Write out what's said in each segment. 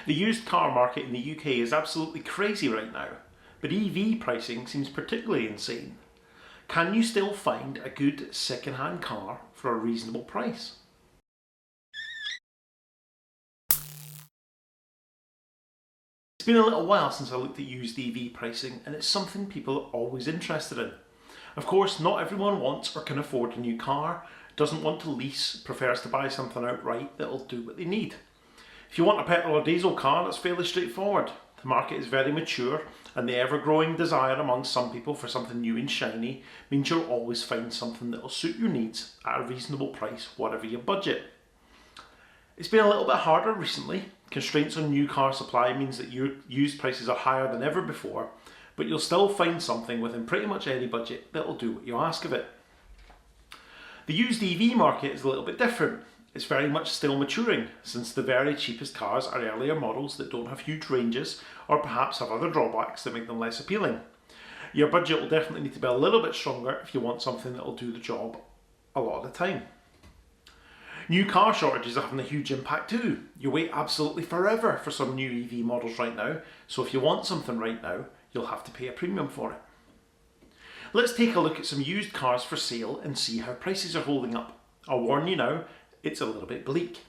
The used car market in the UK is absolutely crazy right now, but EV pricing seems particularly insane. Can you still find a good second-hand car for a reasonable price? It's been a little while since I looked at used EV pricing, and it's something people are always interested in. Of course, not everyone wants or can afford a new car, doesn't want to lease, prefers to buy something outright that'll do what they need. If you want a petrol or diesel car, that's fairly straightforward. The market is very mature, and the ever-growing desire among some people for something new and shiny means you'll always find something that'll suit your needs at a reasonable price, whatever your budget. It's been a little bit harder recently. Constraints on new car supply means that your used prices are higher than ever before, but you'll still find something within pretty much any budget that'll do what you ask of it. The used EV market is a little bit different. It's very much still maturing, since the very cheapest cars are earlier models that don't have huge ranges or perhaps have other drawbacks that make them less appealing. Your budget will definitely need to be a little bit stronger if you want something that will do the job a lot of the time. New car shortages are having a huge impact too. You wait absolutely forever for some new EV models right now, so if you want something right now, you'll have to pay a premium for it. Let's take a look at some used cars for sale and see how prices are holding up. I'll warn you now, it's a little bit bleak.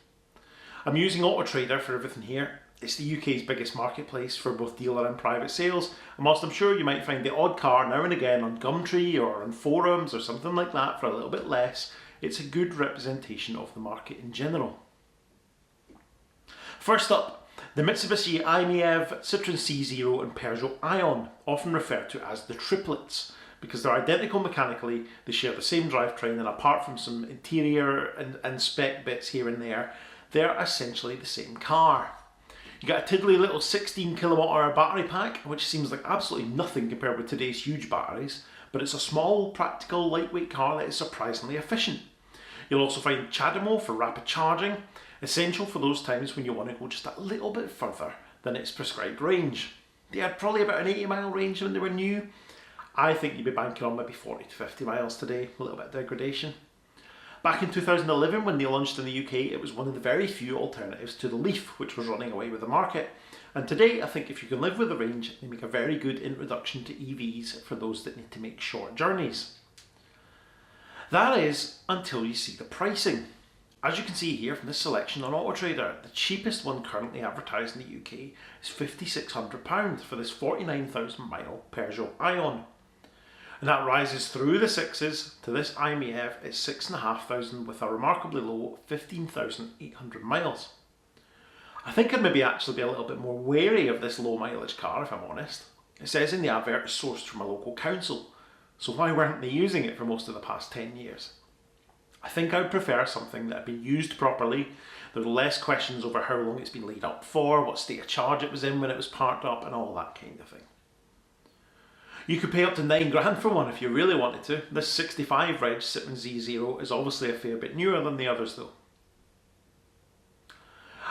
I'm using AutoTrader for everything here. It's the UK's biggest marketplace for both dealer and private sales, and whilst I'm sure you might find the odd car now and again on Gumtree or on forums or something like that for a little bit less, it's a good representation of the market in general. First up, the Mitsubishi i-MiEV, Citroën C0 and Peugeot Ion, often referred to as the Triplets. Because they're identical mechanically, they share the same drivetrain, and apart from some interior and spec bits here and there, they're essentially the same car. You get a tiddly little 16 kilowatt hour battery pack, which seems like absolutely nothing compared with today's huge batteries, but it's a small, practical, lightweight car that is surprisingly efficient. You'll also find CHAdeMO for rapid charging, essential for those times when you want to go just a little bit further than its prescribed range. They had probably about an 80-mile range when they were new. I think you'd be banking on maybe 40 to 50 miles today, a little bit of degradation. Back in 2011, when they launched in the UK, it was one of the very few alternatives to the Leaf, which was running away with the market. And today, I think if you can live with the range, they make a very good introduction to EVs for those that need to make short journeys. That is, until you see the pricing. As you can see here from this selection on AutoTrader, the cheapest one currently advertised in the UK is £5,600 for this 49,000 mile Peugeot Ion. And that rises through the sixes to this i-MiEV at 6,500 with a remarkably low 15,800 miles. I think I'd maybe actually be a little bit more wary of this low mileage car if I'm honest. It says in the advert it's sourced from a local council, so why weren't they using it for most of the past 10 years? I think I'd prefer something that had been used properly. There were less questions over how long it's been laid up for, what state of charge it was in when it was parked up, and all that kind of thing. You could pay up to £9,000 for one if you really wanted to. This 65 reg Citroën Z0 is obviously a fair bit newer than the others though.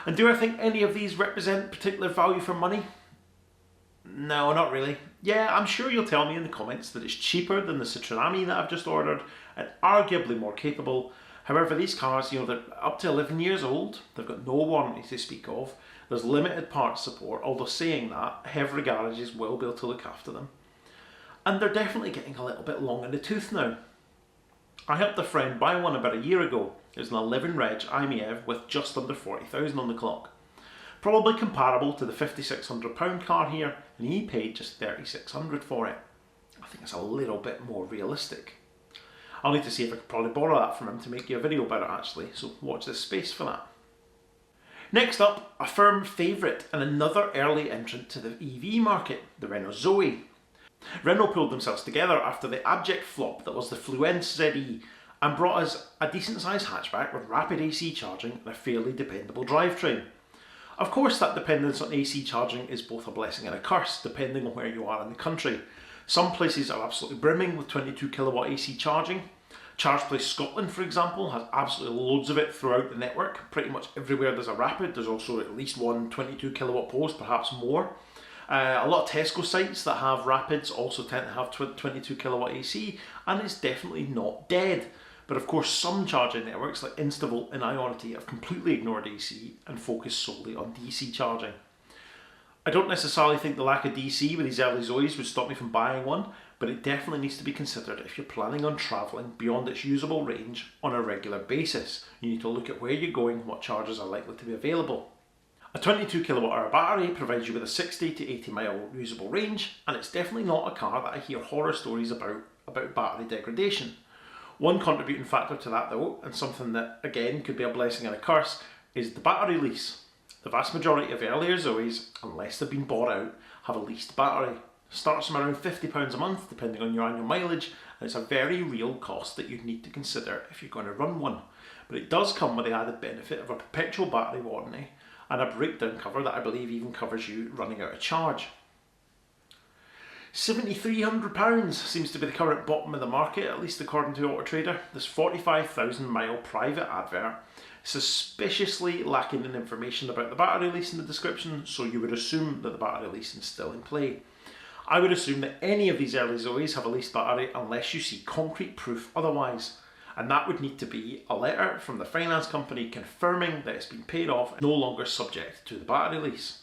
And do I think any of these represent particular value for money? No, not really. Yeah, I'm sure you'll tell me in the comments that it's cheaper than the Citroën Ami that I've just ordered and arguably more capable. However, these cars, they're up to 11 years old, they've got no warranty to speak of, there's limited parts support, although saying that, heavy garages will be able to look after them. And they're definitely getting a little bit long in the tooth now. I helped a friend buy one about a year ago. It was an 11 reg i-MiEV with just under 40,000 on the clock. Probably comparable to the £5,600 car here, and he paid just £3,600 for it. I think it's a little bit more realistic. I'll need to see if I could probably borrow that from him to make you a video about it actually, so watch this space for that. Next up, a firm favourite and another early entrant to the EV market, the Renault Zoe. Renault pulled themselves together after the abject flop that was the Fluence ZE and brought us a decent sized hatchback with rapid AC charging and a fairly dependable drivetrain. Of course, that dependence on AC charging is both a blessing and a curse depending on where you are in the country. Some places are absolutely brimming with 22 kilowatt AC charging. ChargePlace Scotland, for example, has absolutely loads of it throughout the network. Pretty much everywhere there's a rapid, there's also at least one 22 kilowatt post, perhaps more. A lot of Tesco sites that have rapids also tend to have 22 kilowatt AC, and it's definitely not dead. But of course, some charging networks like Instavolt and Ionity have completely ignored AC and focused solely on DC charging. I don't necessarily think the lack of DC with these early Zoes would stop me from buying one, but it definitely needs to be considered if you're planning on travelling beyond its usable range on a regular basis. You need to look at where you're going and what charges are likely to be available. A 22 kilowatt hour battery provides you with a 60 to 80 mile usable range, and it's definitely not a car that I hear horror stories about battery degradation. One contributing factor to that though, and something that again could be a blessing and a curse, is the battery lease. The vast majority of earlier Zoes, unless they've been bought out, have a leased battery. It starts from around £50 a month depending on your annual mileage, and it's a very real cost that you need to consider if you're going to run one. But it does come with the added benefit of a perpetual battery warranty and a breakdown cover that I believe even covers you running out of charge. £7,300 seems to be the current bottom of the market, at least according to Autotrader. This 45,000 mile private advert is suspiciously lacking in information about the battery lease in the description, so you would assume that the battery lease is still in play. I would assume that any of these early Zoes have a leased battery unless you see concrete proof otherwise, and that would need to be a letter from the finance company confirming that it's been paid off and no longer subject to the battery lease.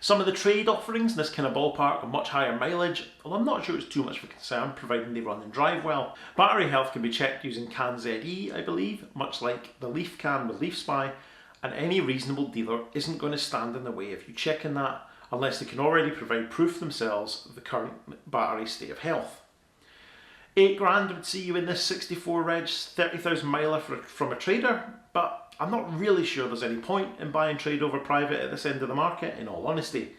Some of the trade offerings in this kind of ballpark are much higher mileage, although I'm not sure it's too much of a concern providing they run and drive well. Battery health can be checked using CAN ZE, I believe, much like the Leaf can with Leaf Spy, and any reasonable dealer isn't going to stand in the way of you checking that unless they can already provide proof themselves of the current battery state of health. £8,000 would see you in this 64 reg 30,000 miler from a trader, but I'm not really sure there's any point in buying trade over private at this end of the market, in all honesty.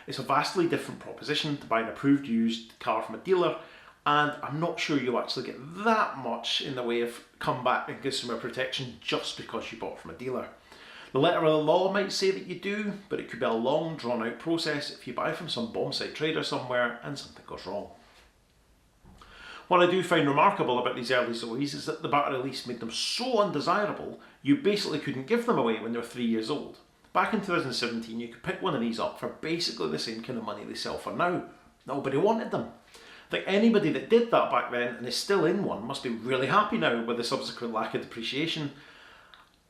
It's a vastly different proposition to buy an approved used car from a dealer, and I'm not sure you'll actually get that much in the way of comeback and consumer protection just because you bought from a dealer. The letter of the law might say that you do, but it could be a long drawn out process if you buy from some bomb site trader somewhere and something goes wrong. What I do find remarkable about these early Zoes is that the battery lease made them so undesirable you basically couldn't give them away when they were 3 years old. Back in 2017 you could pick one of these up for basically the same kind of money they sell for now. Nobody wanted them. I think anybody that did that back then and is still in one must be really happy now with the subsequent lack of depreciation.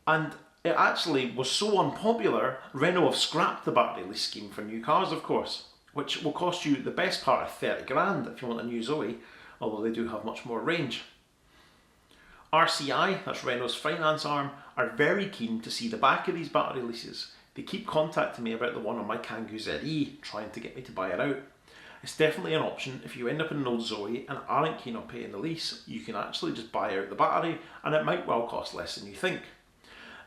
And it actually was so unpopular, Renault have scrapped the battery lease scheme for new cars, of course, which will cost you the best part of £30,000 if you want a new Zoe, although they do have much more range. RCI, that's Renault's finance arm, are very keen to see the back of these battery leases. They keep contacting me about the one on my Kangoo ZE, trying to get me to buy it out. It's definitely an option if you end up in an old Zoe and aren't keen on paying the lease. You can actually just buy out the battery and it might well cost less than you think.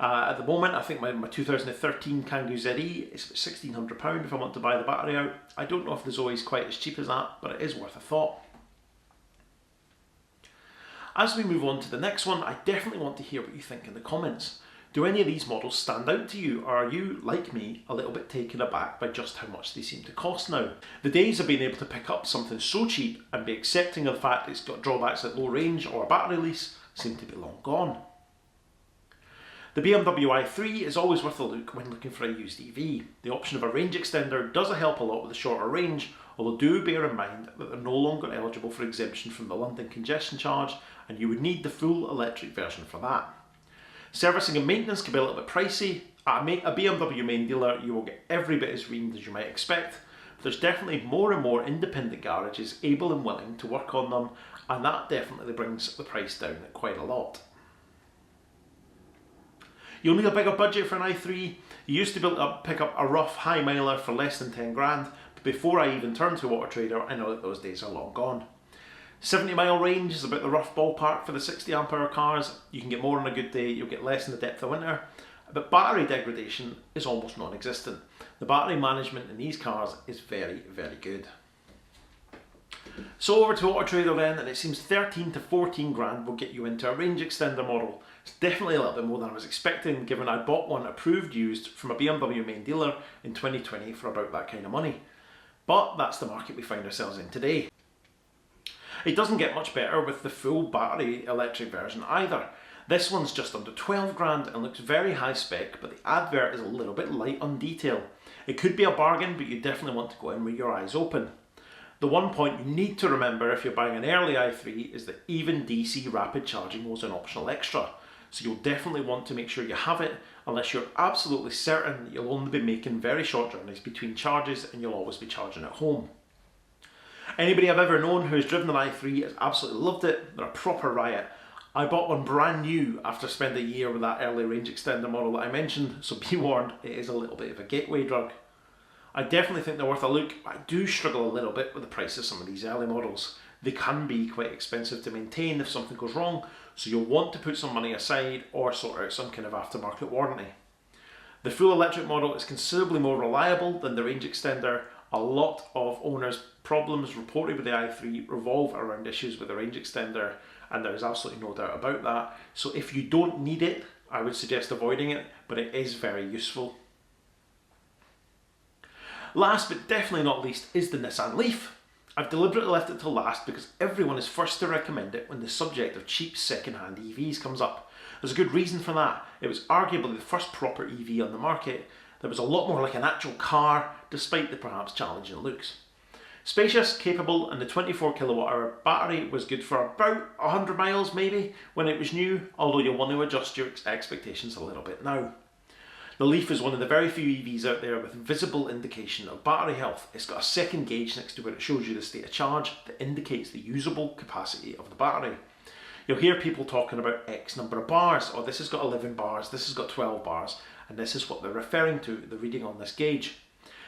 At the moment, I think my 2013 Kangoo ZE is £1,600 if I want to buy the battery out. I don't know if the Zoe is quite as cheap as that, but it is worth a thought. As we move on to the next one, I definitely want to hear what you think in the comments. Do any of these models stand out to you, or are you, like me, a little bit taken aback by just how much they seem to cost now? The days of being able to pick up something so cheap and be accepting of the fact it's got drawbacks like low range or a battery lease seem to be long gone. The BMW i3 is always worth a look when looking for a used EV. The option of a range extender does help a lot with the shorter range, although do bear in mind that they're no longer eligible for exemption from the London congestion charge, and you would need the full electric version for that. Servicing and maintenance can be a little bit pricey. At a BMW main dealer you will get every bit as reamed as you might expect, but there's definitely more and more independent garages able and willing to work on them, and that definitely brings the price down quite a lot. You'll need a bigger budget for an i3. You used to be able to pick up a rough high miler for less than £10,000, but before I even turned to Autotrader, I know that those days are long gone. 70 mile range is about the rough ballpark for the 60 amp hour cars. You can get more on a good day, you'll get less in the depth of winter, but battery degradation is almost non-existent. The battery management in these cars is very, very good. So over to Autotrader then, and it seems 13 to 14 grand will get you into a range extender model. It's definitely a little bit more than I was expecting, given I bought one approved used from a BMW main dealer in 2020 for about that kind of money. But that's the market we find ourselves in today. It doesn't get much better with the full battery electric version either. This one's just under 12 grand and looks very high spec, but the advert is a little bit light on detail. It could be a bargain, but you definitely want to go in with your eyes open. The one point you need to remember if you're buying an early i3 is that even DC rapid charging was an optional extra. so you'll definitely want to make sure you have it unless you're absolutely certain that you'll only be making very short journeys between charges and you'll always be charging at home. Anybody I've ever known who's driven an i3 has absolutely loved it. They're a proper riot. I bought one brand new after spending a year with that early range extender model that I mentioned, so be warned, it is a little bit of a gateway drug. I definitely think they're worth a look, but I do struggle a little bit with the price of some of these early models. They can be quite expensive to maintain if something goes wrong, so you'll want to put some money aside or sort out some kind of aftermarket warranty. The full electric model is considerably more reliable than the range extender. A lot of owners' problems reported with the i3 revolve around issues with the range extender, and there is absolutely no doubt about that. So if you don't need it, I would suggest avoiding it, but it is very useful. Last but definitely not least is the Nissan Leaf. I've deliberately left it till last because everyone is first to recommend it when the subject of cheap second-hand EVs comes up. There's a good reason for that. It was arguably the first proper EV on the market that was a lot more like an actual car, despite the perhaps challenging looks. Spacious, capable, and the 24 kWh battery was good for about 100 miles maybe when it was new, although you'll want to adjust your expectations a little bit now. The Leaf is one of the very few EVs out there with visible indication of battery health. It's got a second gauge next to where it shows you the state of charge that indicates the usable capacity of the battery. You'll hear people talking about X number of bars, or this has got 11 bars, this has got 12 bars, and this is what they're referring to, the reading on this gauge.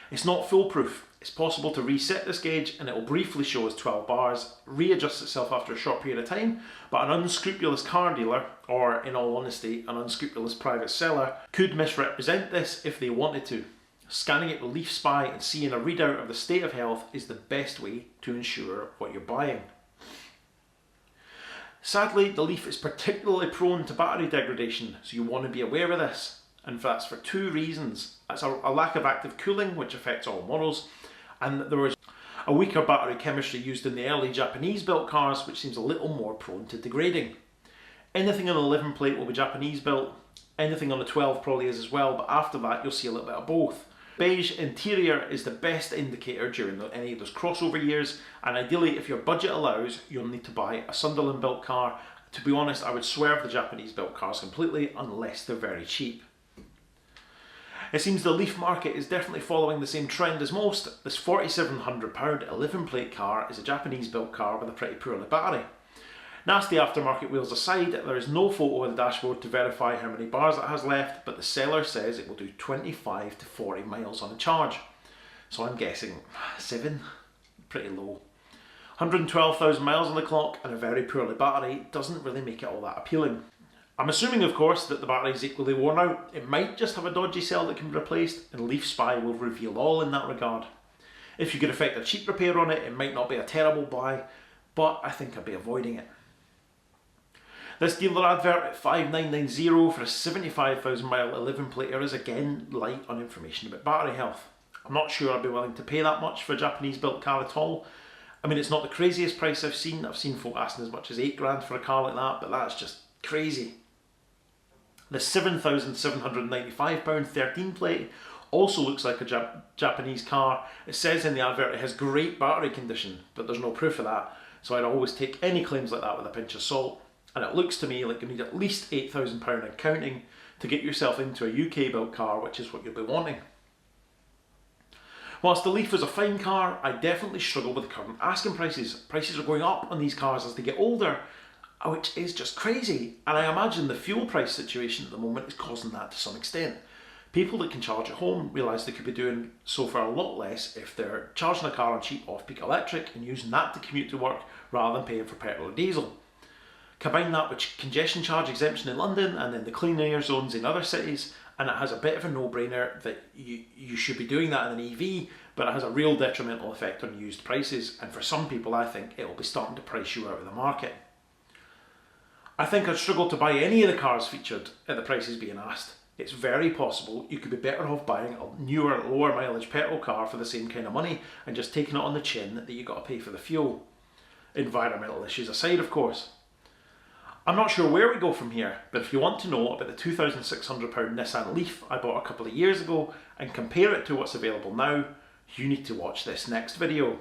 It's not foolproof. It's possible to reset this gauge and it will briefly show as 12 bars, readjusts itself after a short period of time, but an unscrupulous car dealer, or in all honesty, an unscrupulous private seller, could misrepresent this if they wanted to. Scanning it with Leaf Spy and seeing a readout of the state of health is the best way to ensure what you're buying. Sadly, the Leaf is particularly prone to battery degradation, so you want to be aware of this. And that's for two reasons. That's a lack of active cooling, which affects all models, and there was a weaker battery chemistry used in the early Japanese built cars, which seems a little more prone to degrading. Anything on an 11 plate will be Japanese built, anything on a 12 probably is as well, but after that you'll see a little bit of both. Beige interior is the best indicator during any of those crossover years, and ideally if your budget allows, you'll need to buy a Sunderland built car. To be honest, I would swerve the Japanese built cars completely unless they're very cheap. It seems the Leaf market is definitely following the same trend as most. This £4,700 11 plate car is a Japanese built car with a pretty poorly battery. Nasty aftermarket wheels aside, there is no photo of the dashboard to verify how many bars it has left, but the seller says it will do 25 to 40 miles on a charge. So I'm guessing 7, pretty low. 112,000 miles on the clock and a very poorly battery doesn't really make it all that appealing. I'm assuming, of course, that the battery is equally worn out. It might just have a dodgy cell that can be replaced, and Leaf Spy will reveal all in that regard. If you could effect a cheap repair on it, it might not be a terrible buy, but I think I'd be avoiding it. This dealer advert at $5,990 for a 75,000 mile 11 plater is again light on information about battery health. I'm not sure I'd be willing to pay that much for a Japanese built car at all. I mean, it's not the craziest price I've seen. I've seen folk asking as much as £8,000 for a car like that, but that's just crazy. The £7,795 13 plate also looks like a Japanese car. It says in the advert it has great battery condition, but there's no proof of that, so I'd always take any claims like that with a pinch of salt. And it looks to me like you need at least £8,000 and counting to get yourself into a UK built car, which is what you'll be wanting. Whilst the Leaf is a fine car, I definitely struggle with the current asking prices. Prices are going up on these cars as they get older, which is just crazy, and I imagine the fuel price situation at the moment is causing that to some extent. People that can charge at home realise they could be doing so for a lot less if they're charging a car on cheap off-peak electric and using that to commute to work rather than paying for petrol or diesel. Combine that with congestion charge exemption in London and then the clean air zones in other cities, and it has a bit of a no-brainer that you should be doing that in an EV, but it has a real detrimental effect on used prices, and for some people I think it will be starting to price you out of the market. I think I'd struggle to buy any of the cars featured at the prices being asked. It's very possible you could be better off buying a newer, lower mileage petrol car for the same kind of money and just taking it on the chin that you got to pay for the fuel. Environmental issues aside, of course. I'm not sure where we go from here, but if you want to know about the £2,600 Nissan Leaf I bought a couple of years ago and compare it to what's available now, you need to watch this next video.